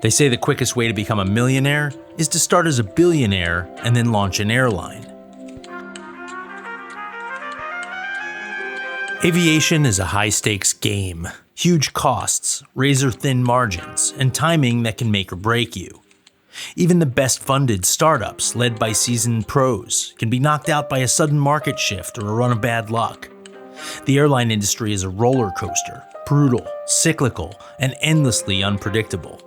They say the quickest way to become a millionaire is to start as a billionaire and then launch an airline. Aviation is a high-stakes game. Huge costs, razor-thin margins, and timing that can make or break you. Even the best-funded startups, led by seasoned pros, can be knocked out by a sudden market shift or a run of bad luck. The airline industry is a roller coaster, brutal, cyclical, and endlessly unpredictable.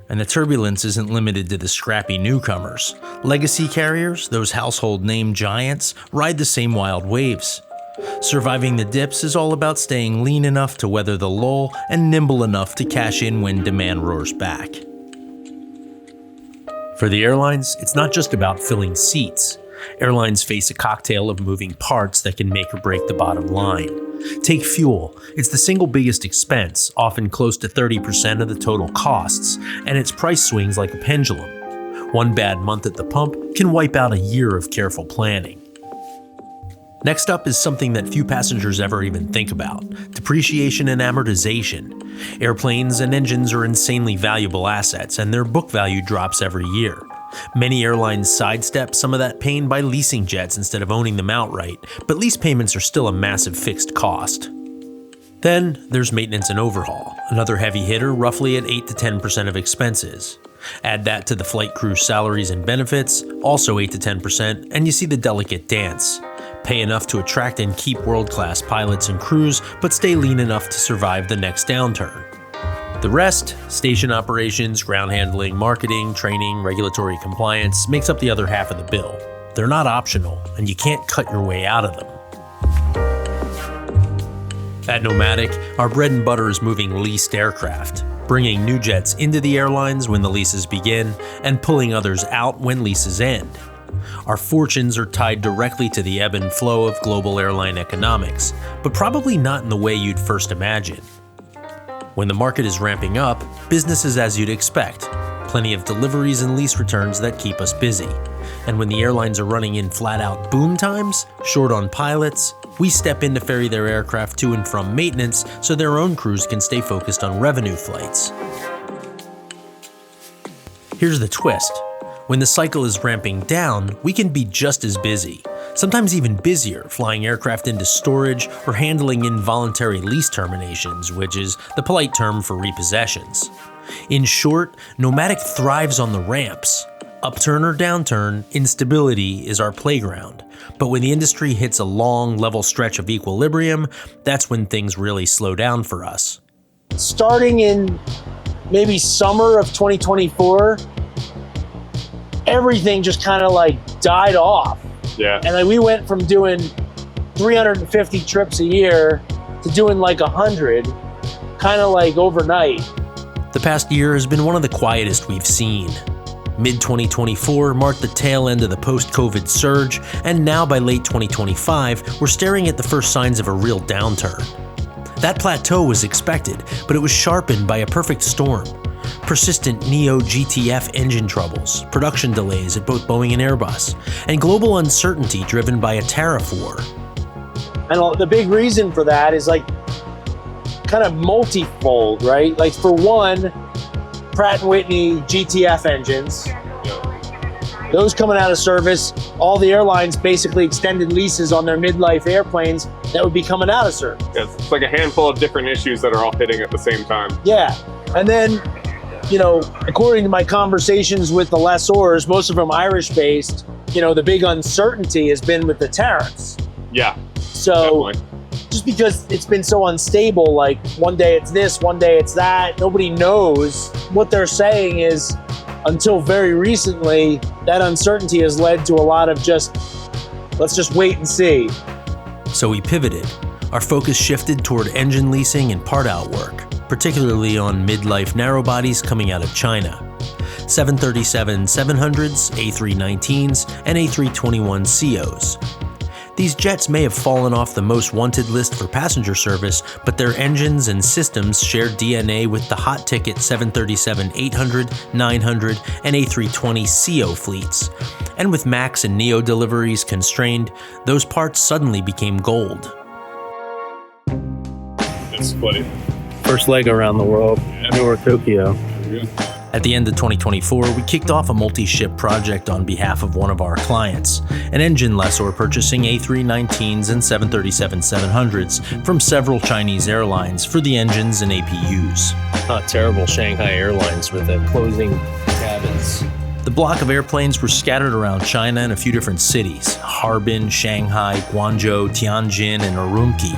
And the turbulence isn't limited to the scrappy newcomers. Legacy carriers, those household name giants, ride the same wild waves. Surviving the dips is all about staying lean enough to weather the lull and nimble enough to cash in when demand roars back. For the airlines, it's not just about filling seats. Airlines face a cocktail of moving parts that can make or break the bottom line. Take fuel. It's the single biggest expense, often close to 30% of the total costs, and its price swings like a pendulum. One bad month at the pump can wipe out a year of careful planning. Next up is something that few passengers ever even think about: depreciation and amortization. Airplanes and engines are insanely valuable assets, and their book value drops every year. Many airlines sidestep some of that pain by leasing jets instead of owning them outright, but lease payments are still a massive fixed cost. Then there's maintenance and overhaul, another heavy hitter roughly at 8 to 10% of expenses. Add that to the flight crew salaries and benefits, also 8 to 10%, and you see the delicate dance. Pay enough to attract and keep world-class pilots and crews, but stay lean enough to survive the next downturn. The rest, station operations, ground handling, marketing, training, regulatory compliance, makes up the other half of the bill. They're not optional, and you can't cut your way out of them. At Nomadic, our bread and butter is moving leased aircraft, bringing new jets into the airlines when the leases begin, and pulling others out when leases end. Our fortunes are tied directly to the ebb and flow of global airline economics, but probably not in the way you'd first imagine. When the market is ramping up, business is as you'd expect. Plenty of deliveries and lease returns that keep us busy. And when the airlines are running in flat-out boom times, short on pilots, we step in to ferry their aircraft to and from maintenance so their own crews can stay focused on revenue flights. Here's the twist. When the cycle is ramping down, we can be just as busy, sometimes even busier, flying aircraft into storage or handling involuntary lease terminations, which is the polite term for repossessions. In short, Nomadic thrives on the ramps. Upturn or downturn, instability is our playground. But when the industry hits a long, level stretch of equilibrium, that's when things really slow down for us. Starting in maybe summer of 2024, everything just kind of like died off. Yeah. And like we went from doing 350 trips a year to doing like 100, kind of like overnight. The past year has been one of the quietest we've seen. Mid-2024 marked the tail end of the post-COVID surge, and now by late 2025, we're staring at the first signs of a real downturn. That plateau was expected, but it was sharpened by a perfect storm. Persistent Neo GTF engine troubles, production delays at both Boeing and Airbus, and global uncertainty driven by a tariff war. And the big reason for that is like kind of multifold, right? Like for one, Pratt & Whitney GTF engines, those coming out of service, all the airlines basically extended leases on their mid-life airplanes that would be coming out of service. Yeah, it's like a handful of different issues that are all hitting at the same time. Yeah, and then, you know, according to my conversations with the lessors, most of them Irish-based, you know, the big uncertainty has been with the tariffs. Yeah, so definitely. Just because it's been so unstable, like one day it's this, one day it's that, nobody knows. What they're saying is, until very recently, that uncertainty has led to a lot of just, let's just wait and see. So we pivoted. Our focus shifted toward engine leasing and part-out work, particularly on mid-life narrow-bodies coming out of China. 737-700s, A319s, and A321ceos. These jets may have fallen off the most wanted list for passenger service, but their engines and systems share DNA with the hot-ticket 737-800, 900, and A320ceo fleets. And with MAX and NEO deliveries constrained, those parts suddenly became gold. It's split. First leg around the world, Newark, Tokyo. At the end of 2024, we kicked off a multi-ship project on behalf of one of our clients, an engine lessor purchasing A319s and 737-700s from several Chinese airlines for the engines and APUs. Not terrible Shanghai Airlines with the closing cabins. The block of airplanes were scattered around China in a few different cities: Harbin, Shanghai, Guangzhou, Tianjin, and Urumqi.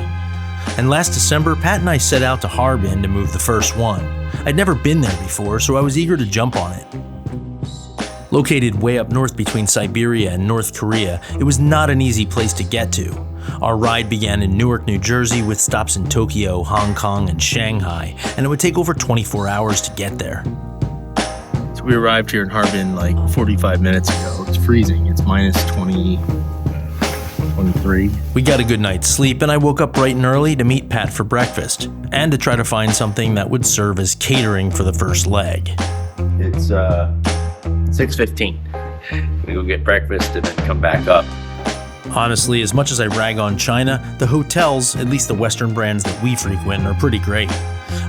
And last December, Pat and I set out to Harbin to move the first one. I'd never been there before, so I was eager to jump on it. Located way up north between Siberia and North Korea, it was not an easy place to get to. Our ride began in Newark, New Jersey, with stops in Tokyo, Hong Kong, and Shanghai, and it would take over 24 hours to get there. So we arrived here in Harbin like 45 minutes ago. It's freezing. It's minus 20, 23. We got a good night's sleep, and I woke up bright and early to meet Pat for breakfast, and to try to find something that would serve as catering for the first leg. It's 6:15. We go get breakfast and then come back up. Honestly, as much as I rag on China, the hotels, at least the Western brands that we frequent, are pretty great.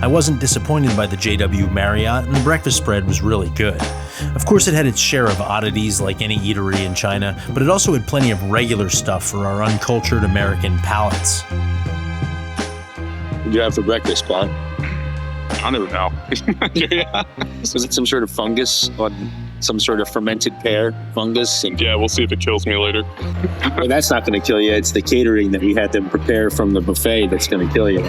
I wasn't disappointed by the JW Marriott, and the breakfast spread was really good. Of course, it had its share of oddities like any eatery in China, but it also had plenty of regular stuff for our uncultured American palates. What did you have for breakfast, Bob? I don't know. Was it some sort of fungus on some sort of fermented pear fungus? And Yeah, we'll see if it kills me later. well, that's not going to kill you. It's the catering that we had them prepare from the buffet that's going to kill you.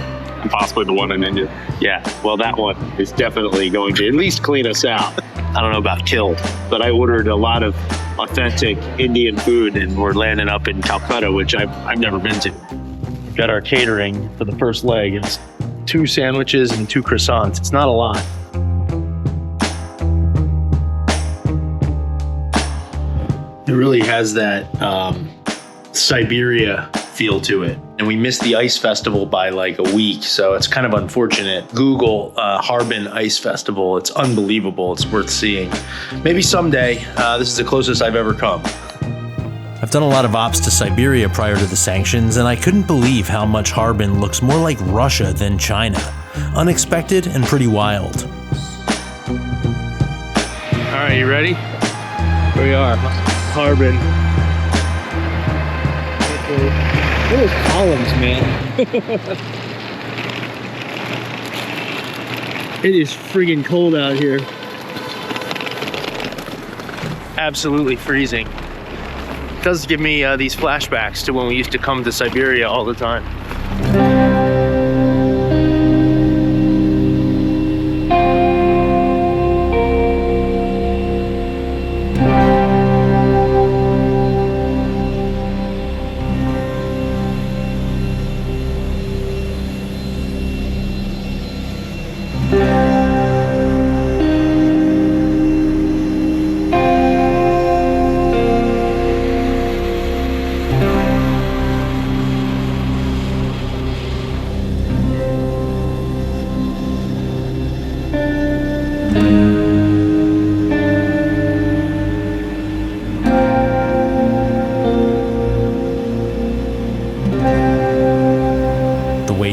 Possibly the one in India. Yeah, well, that one is definitely going to at least clean us out. I don't know about killed, but I ordered a lot of authentic Indian food, and we're landing up in Calcutta, which I've never been to. Got our catering for the first leg. It's 2 sandwiches and 2 croissants. It's not a lot. It really has that Siberia feel to it. And we missed the ice festival by like a week, so it's kind of unfortunate. Google Harbin Ice Festival. It's unbelievable. It's worth seeing. Maybe someday. This is the closest I've ever come. I've done a lot of ops to Siberia prior to the sanctions, and I couldn't believe how much Harbin looks more like Russia than China. Unexpected and pretty wild. All right, you ready? Here we are, Harbin. Those columns, man. It is friggin' cold out here. Absolutely freezing. It does give me these flashbacks to when we used to come to Siberia all the time.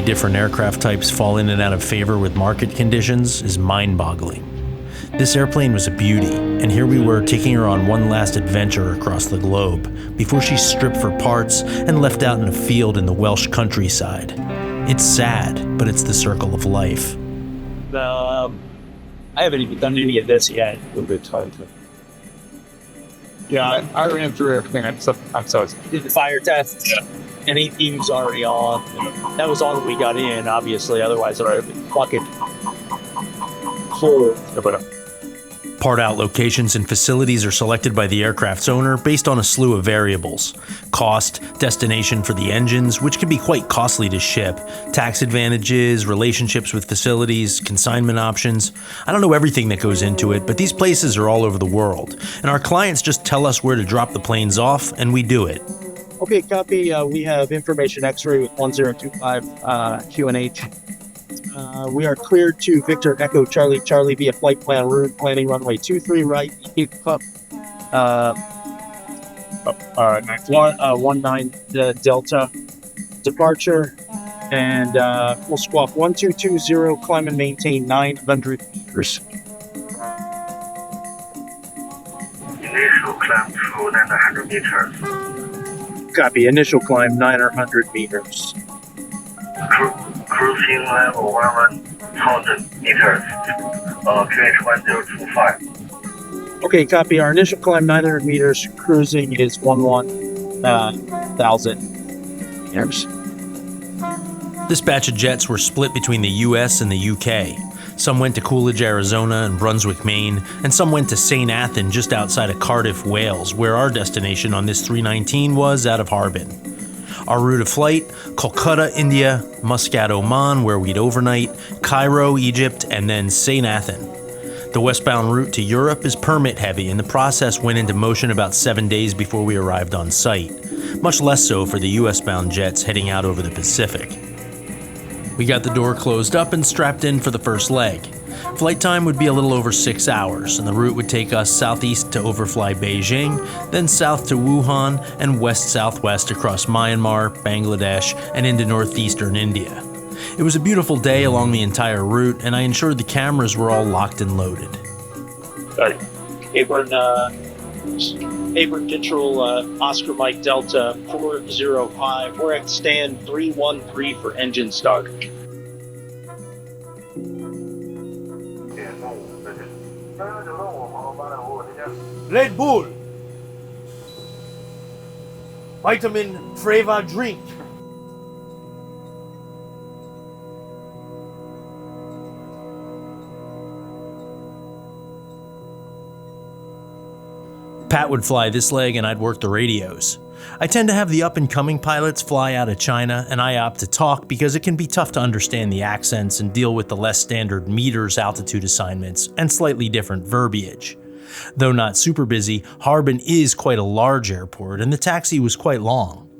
Different aircraft types fall in and out of favor with market conditions is mind-boggling. This airplane was a beauty, and here we were taking her on one last adventure across the globe before she stripped for parts and left out in a field in the Welsh countryside. It's sad, but it's the circle of life. I haven't even done any of this yet. A little bit tight. Yeah, I ran through everything. I'm so Did the fire test? Yeah. And APUs already on. That was all that we got in, obviously. Otherwise, it would have been fucking cold. Part out locations and facilities are selected by the aircraft's owner based on a slew of variables: cost, destination for the engines, which can be quite costly to ship, tax advantages, relationships with facilities, consignment options. I don't know everything that goes into it, but these places are all over the world, and our clients just tell us where to drop the planes off, and we do it. Okay, copy. We have information X-ray with 1025 QNH. We are cleared to Victor Echo Charlie Charlie via flight plan route, planning runway 23 right, Cup 19 Delta. Departure And we'll squawk 1220, climb and maintain 900 meters. Initial climb to 900 meters. Copy, initial climb 900 meters. Cruising level 11,000 meters. QH1025. Okay, copy, our initial climb 900 meters, cruising is 11,000 meters. This batch of jets were split between the US and the UK. Some went to Coolidge, Arizona and Brunswick, Maine, and some went to St. Athan just outside of Cardiff, Wales, where our destination on this 319 was out of Harbin. Our route of flight, Kolkata, India, Muscat, Oman, where we'd overnight, Cairo, Egypt, and then St. Athan. The westbound route to Europe is permit heavy, and the process went into motion about 7 days before we arrived on site. Much less so for the US-bound jets heading out over the Pacific. We got the door closed up and strapped in for the first leg. Flight time would be a little over 6 hours, and the route would take us southeast to overfly Beijing, then south to Wuhan, and west-southwest across Myanmar, Bangladesh, and into northeastern India. It was a beautiful day along the entire route, and I ensured the cameras were all locked and loaded. Abram Control, Oscar Mike Delta 405. We're at stand 313 for engine start. Red Bull. Vitamin flavor drink. Pat would fly this leg and I'd work the radios. I tend to have the up-and-coming pilots fly out of China, and I opt to talk because it can be tough to understand the accents and deal with the less standard meters altitude assignments and slightly different verbiage. Though not super busy, Harbin is quite a large airport and the taxi was quite long.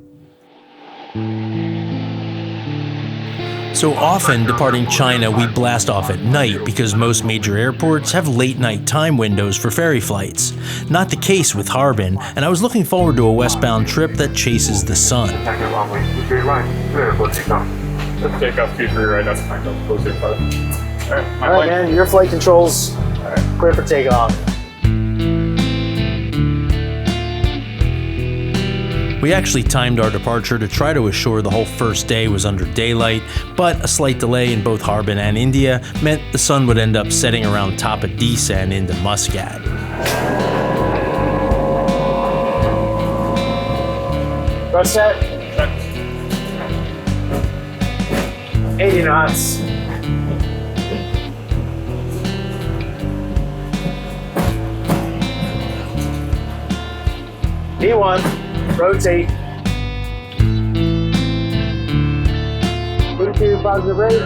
So often, departing China, we blast off at night because most major airports have late night time windows for ferry flights. Not the case with Harbin, and I was looking forward to a westbound trip that chases the sun. Let's take off 23 right, that's fine, don't close your flight. All right, man, your flight controls clear for takeoff. We actually timed our departure to try to assure the whole first day was under daylight, but a slight delay in both Harbin and India meant the sun would end up setting around top of descent into Muscat. Run set. 80 knots. B1. Rotate. 32 positive rate.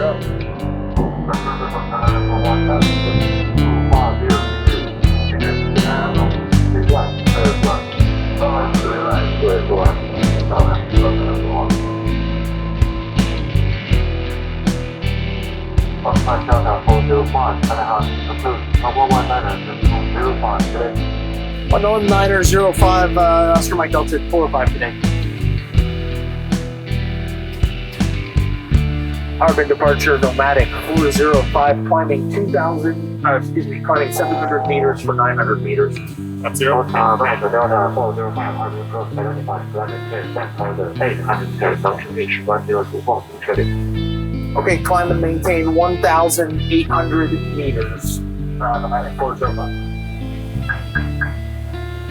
Unknown 905, Oscar Mike Delta 405 today. Harbin departure, Nomadic 405, climbing 700 meters for 900 meters. That's zero. Okay, climb and maintain 1,800 meters. Nomadic 405.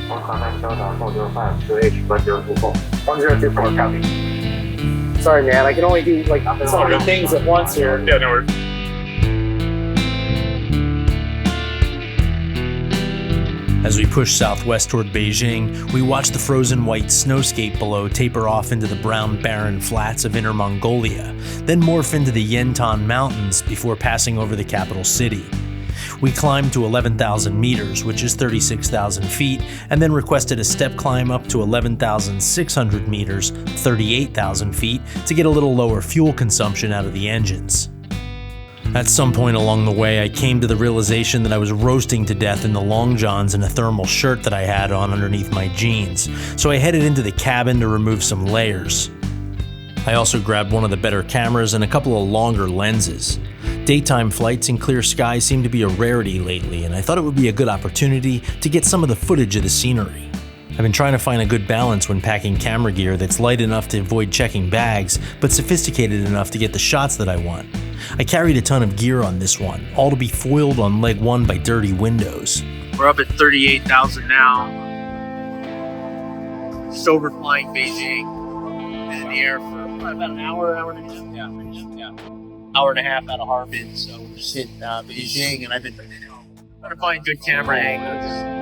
1024, copy. Sorry, man, I can only do like so many things at once here. Yeah, no worries. As we pushed southwest toward Beijing, we watched the frozen white snowscape below taper off into the brown barren flats of Inner Mongolia, then morph into the Yentan Mountains before passing over the capital city. We climbed to 11,000 meters, which is 36,000 feet, and then requested a step climb up to 11,600 meters, 38,000 feet, to get a little lower fuel consumption out of the engines. At some point along the way, I came to the realization that I was roasting to death in the long johns and a thermal shirt that I had on underneath my jeans, so I headed into the cabin to remove some layers. I also grabbed one of the better cameras and a couple of longer lenses. Daytime flights in clear skies seem to be a rarity lately, and I thought it would be a good opportunity to get some of the footage of the scenery. I've been trying to find a good balance when packing camera gear that's light enough to avoid checking bags, but sophisticated enough to get the shots that I want. I carried a ton of gear on this one, all to be foiled on leg one by dirty windows. We're up at 38,000 now. Just overflying Beijing and in the air for about an hour and a half. Yeah. Hour and a half out of Harbin. So we're just hitting Beijing, and I've been trying to find good camera angles.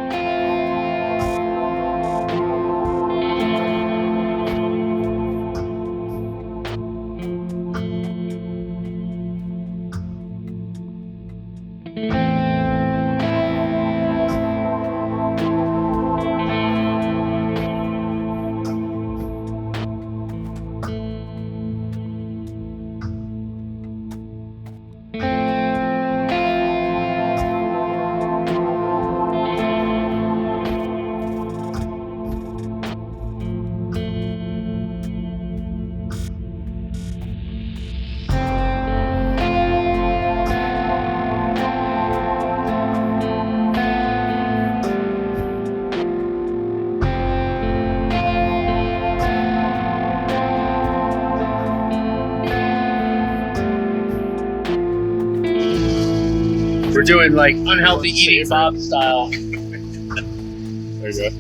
We're doing like unhealthy eating Bob style. There you go.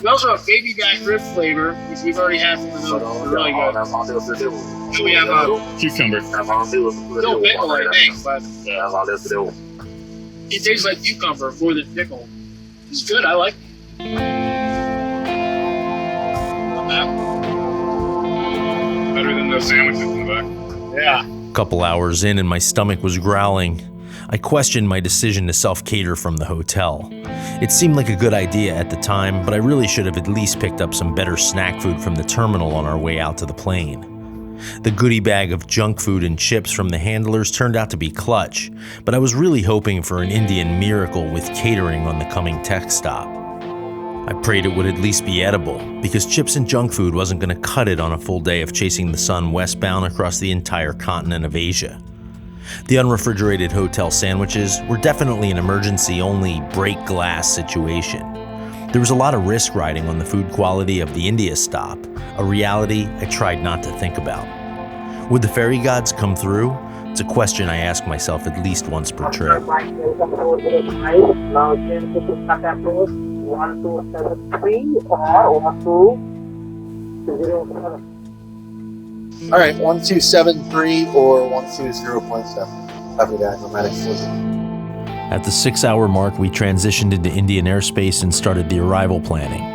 We also have baby back rib flavor, which we've already had from the really good. We have Cucumber. still pickle, I think, but it tastes like cucumber more than pickle. It's good. I like it. Not bad. Better than those sandwiches in the back. Yeah. Couple hours in and my stomach was growling. I questioned my decision to self-cater from the hotel. It seemed like a good idea at the time, but I really should have at least picked up some better snack food from the terminal on our way out to the plane. The goodie bag of junk food and chips from the handlers turned out to be clutch, but I was really hoping for an Indian miracle with catering on the coming tech stop. I prayed it would at least be edible, because chips and junk food wasn't going to cut it on a full day of chasing the sun westbound across the entire continent of Asia. The unrefrigerated hotel sandwiches were definitely an emergency-only break glass situation. There was a lot of risk riding on the food quality of the India stop, a reality I tried not to think about. Would the ferry gods come through? It's a question I ask myself at least once per trip. Now change to Muscat approach 1273 or 1207. All right, 1273 or 120.7. Copy that, Nomadic. At the 6-hour mark, we transitioned into Indian airspace and started the arrival planning.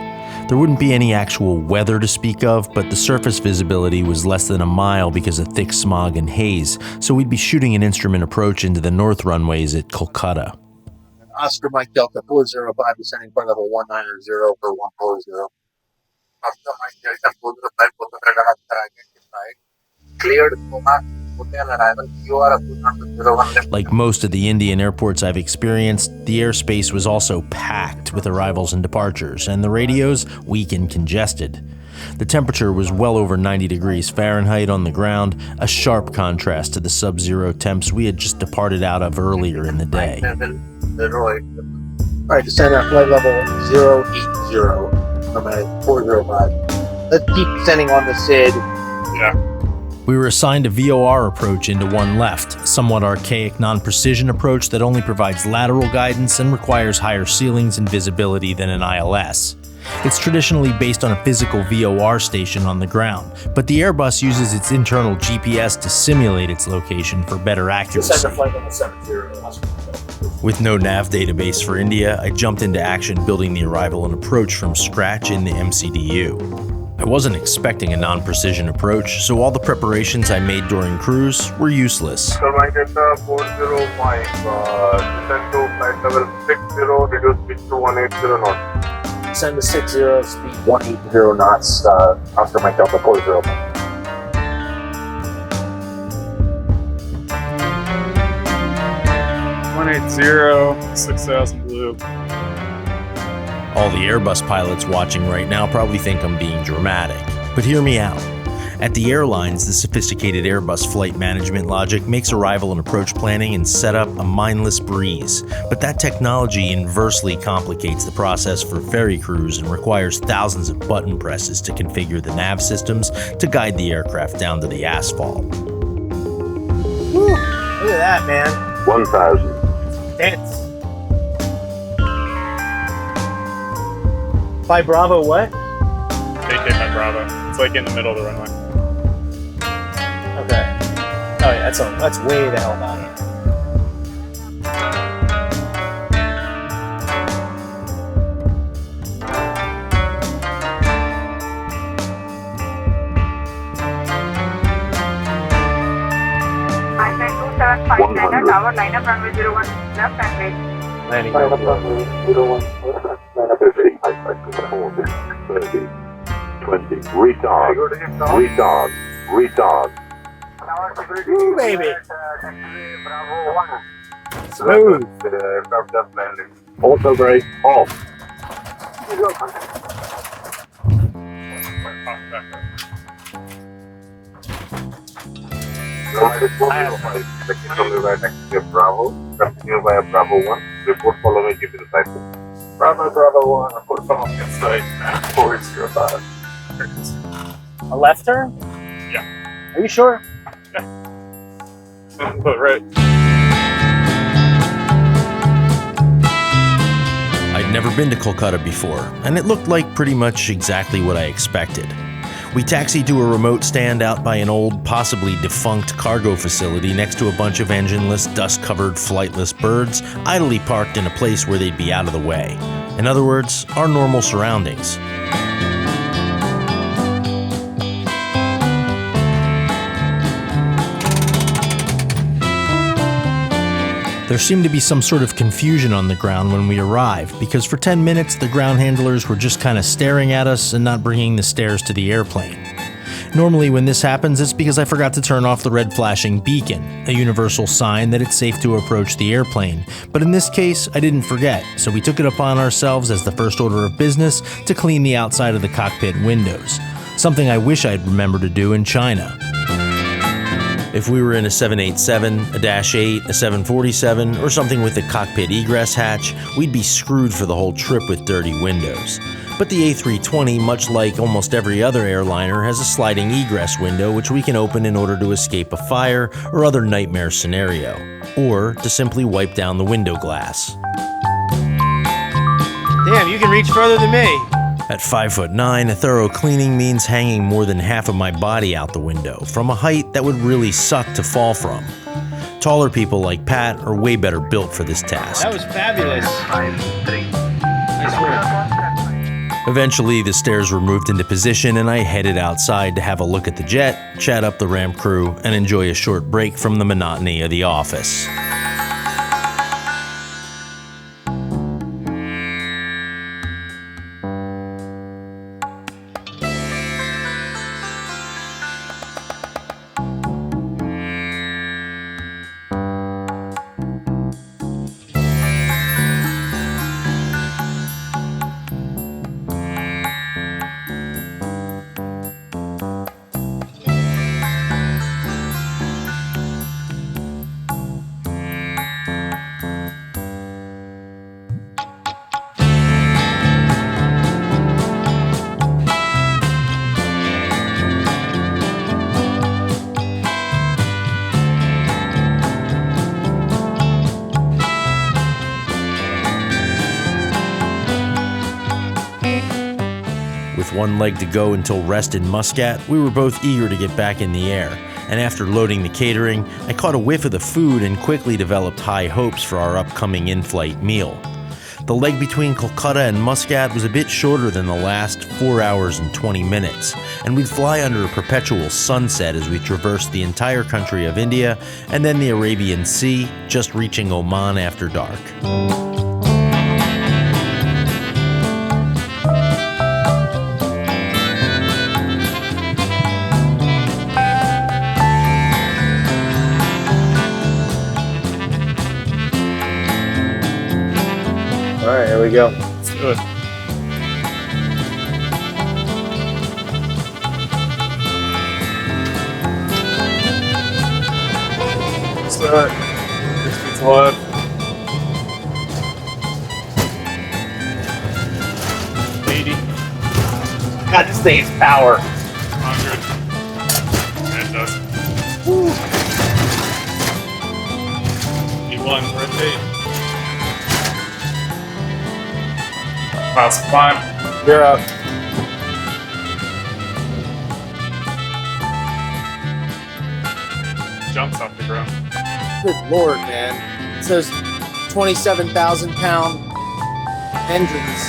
There wouldn't be any actual weather to speak of, but the surface visibility was less than a mile because of thick smog and haze, so we'd be shooting an instrument approach into the north runways at Kolkata. Oscar Mike Delta 405, descending flight level 190 for 140. Oscar Mike Delta 405, cleared hotel arrival. You are a 201. Like most of the Indian airports I've experienced, the airspace was also packed with arrivals and departures, and the radios weak and congested. The temperature was well over 90 degrees Fahrenheit on the ground, a sharp contrast to the sub-zero temps we had just departed out of earlier in the day. All right, descend at flight level 080, Nomadic 405. Let's keep descending on the SID. Yeah. We were assigned a VOR approach into one left, a somewhat archaic non-precision approach that only provides lateral guidance and requires higher ceilings and visibility than an ILS. It's traditionally based on a physical VOR station on the ground, but the Airbus uses its internal GPS to simulate its location for better accuracy. With no nav database for India, I jumped into action building the arrival and approach from scratch in the MCDU. I wasn't expecting a non-precision approach, so all the preparations I made during cruise were useless. Turbine Delta 405, descend to flight level 60, reduce speed to 180 knots. Send the 60, speed 180 knots, Oscar Mike Delta 405. $180, 6,000 blue. All the Airbus pilots watching right now probably think I'm being dramatic. But hear me out. At the airlines, the sophisticated Airbus flight management logic makes arrival and approach planning and setup a mindless breeze. But that technology inversely complicates the process for ferry crews and requires thousands of button presses to configure the nav systems to guide the aircraft down to the asphalt. Woo, look at that, man. 1000. Dense. By Bravo what? Vacate by Bravo. It's like in the middle of the runway. Okay. Oh yeah, that's way the hell down. Tower line up runway 01 left and right. Landing. 01, line up 50, 30, 20, retard, retard. Woo, baby. Smooth. Aircraft just landing. Auto brake off. Continue right next to Bravo. Continue via Bravo 1. Report following you to the side. Bravo 1. Report following inside. 405. A left turn? Yeah. Are you sure? But right. I'd never been to Kolkata before, and it looked like pretty much exactly what I expected. We taxied to a remote stand out by an old, possibly defunct cargo facility next to a bunch of engineless, dust-covered, flightless birds idly parked in a place where they'd be out of the way. In other words, our normal surroundings. There seemed to be some sort of confusion on the ground when we arrived, because for 10 minutes the ground handlers were just kind of staring at us and not bringing the stairs to the airplane. Normally when this happens, it's because I forgot to turn off the red flashing beacon, a universal sign that it's safe to approach the airplane. But in this case, I didn't forget, so we took it upon ourselves as the first order of business to clean the outside of the cockpit windows, something I wish I'd remembered to do in China. If we were in a 787, a Dash 8, a 747, or something with a cockpit egress hatch, we'd be screwed for the whole trip with dirty windows. But the A320, much like almost every other airliner, has a sliding egress window which we can open in order to escape a fire or other nightmare scenario, or to simply wipe down the window glass. Damn, you can reach further than me. At 5'9", a thorough cleaning means hanging more than half of my body out the window, from a height that would really suck to fall from. Taller people like Pat are way better built for this task. That was fabulous. Nice work. Eventually, the stairs were moved into position and I headed outside to have a look at the jet, chat up the ramp crew, and enjoy a short break from the monotony of the office. With one leg to go until rest in Muscat, we were both eager to get back in the air, and after loading the catering, I caught a whiff of the food and quickly developed high hopes for our upcoming in-flight meal. The leg between Kolkata and Muscat was a bit shorter than the last 4 hours and 20 minutes, and we'd fly under a perpetual sunset as we traversed the entire country of India and then the Arabian Sea, just reaching Oman after dark. All right, here we go. Let's do it. it. 6 left. God, this thing is power. 100. Yeah, it does. E1, rotate. Pass 5. You're up. Jumps off the ground. Good lord, man. It says 27,000-pound engines.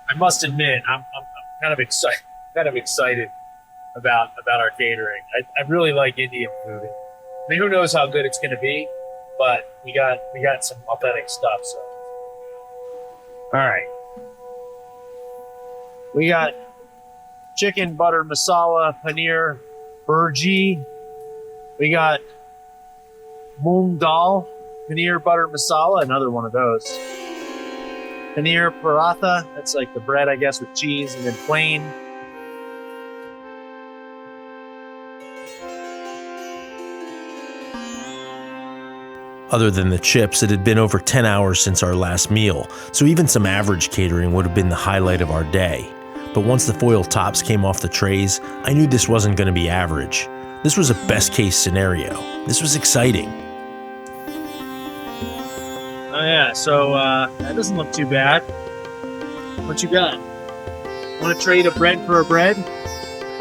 I must admit, I'm kind of excited about our catering. I really like Indian food. I mean, who knows how good it's going to be, but we got some authentic stuff. So, all right, we got chicken butter masala paneer burji. We got moong dal paneer butter masala, another one of those. Paneer paratha, that's like the bread, I guess, with cheese, and then plain. Other than the chips, it had been over 10 hours since our last meal, so even some average catering would have been the highlight of our day. But once the foil tops came off the trays, I knew this wasn't going to be average. This was a best-case scenario. This was exciting. Oh yeah, so that doesn't look too bad. What you got? Want to trade a bread for a bread?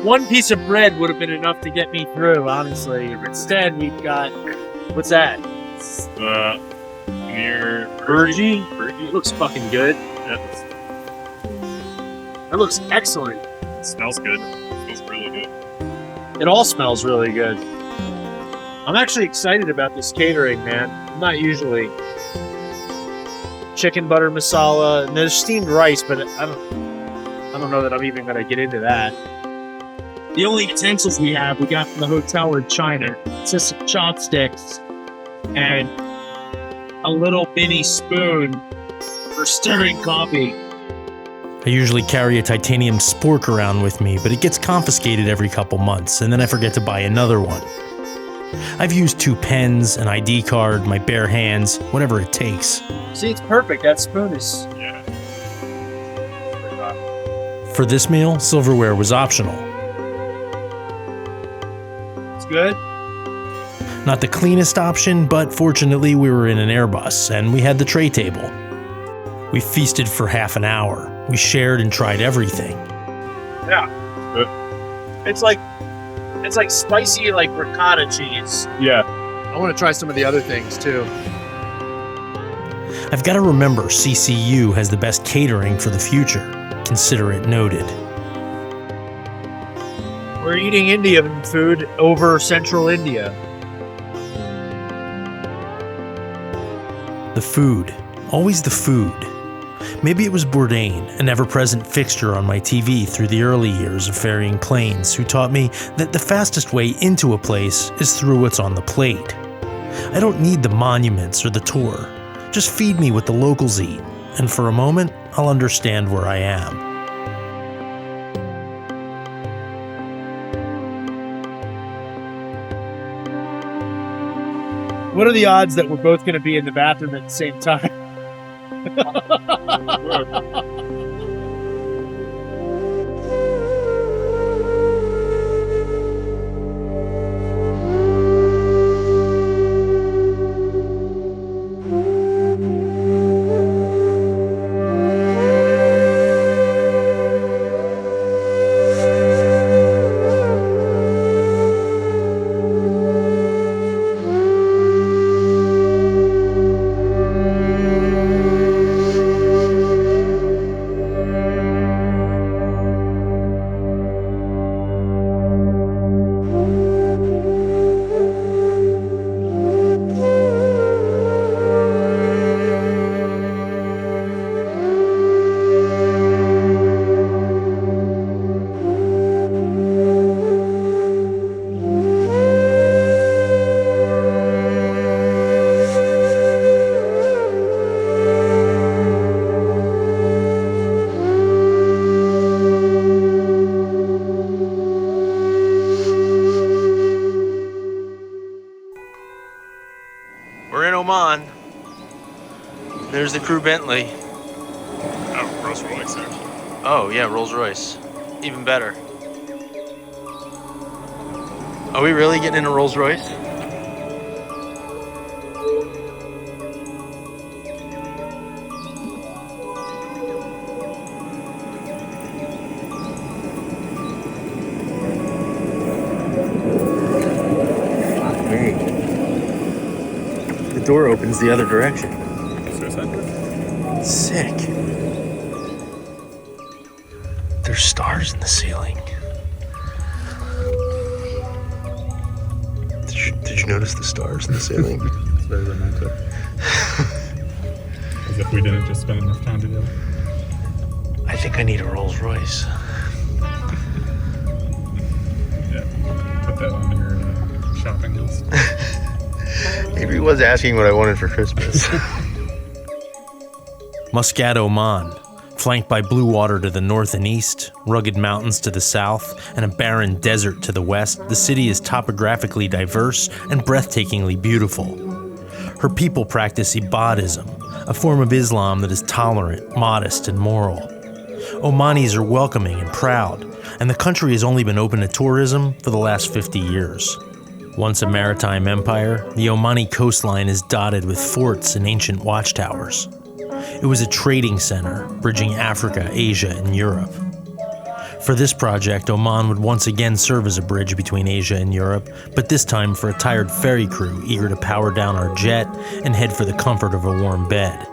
One piece of bread would have been enough to get me through, honestly. Instead, we've got, what's that? Near Burji? It looks fucking good. That looks excellent. It smells good. It smells really good. It all smells really good. I'm actually excited about this catering, man. I'm not usually chicken butter masala, and there's steamed rice, but I don't know that I'm even gonna get into that. The only utensils we got from the hotel in China. It's just some chopsticks and a little mini spoon for stirring coffee. I usually carry a titanium spork around with me, but it gets confiscated every couple months, and then I forget to buy another one. I've used 2 pens, an ID card, my bare hands, whatever it takes. See, it's perfect. That spoon is... Yeah. For this meal, silverware was optional. It's good. Not the cleanest option, but fortunately we were in an Airbus, and we had the tray table. We feasted for half an hour. We shared and tried everything. Yeah. It's like spicy, like ricotta cheese. Yeah. I want to try some of the other things too. I've got to remember CCU has the best catering for the future. Consider it noted. We're eating Indian food over Central India. The food. Always the food. Maybe it was Bourdain, an ever-present fixture on my TV through the early years of ferrying planes, who taught me that the fastest way into a place is through what's on the plate. I don't need the monuments or the tour. Just feed me what the locals eat, and for a moment, I'll understand where I am. What are the odds that we're both going to be in the bathroom at the same time? the crew Bentley? Oh, Rolls Royce. Oh, yeah, Rolls Royce. Even better. Are we really getting in a Rolls Royce? The door opens the other direction. Sick. There's stars in the ceiling. Did you notice the stars in the ceiling? It's very romantic. As if we didn't just spend enough time together. I think I need a Rolls Royce. Yeah. Put that on your shopping list. Maybe he was asking what I wanted for Christmas. Muscat, Oman, flanked by blue water to the north and east, rugged mountains to the south, and a barren desert to the west, the city is topographically diverse and breathtakingly beautiful. Her people practice Ibadism, a form of Islam that is tolerant, modest, and moral. Omanis are welcoming and proud, and the country has only been open to tourism for the last 50 years. Once a maritime empire, the Omani coastline is dotted with forts and ancient watchtowers. It was a trading center, bridging Africa, Asia, and Europe. For this project, Oman would once again serve as a bridge between Asia and Europe, but this time for a tired ferry crew eager to power down our jet and head for the comfort of a warm bed.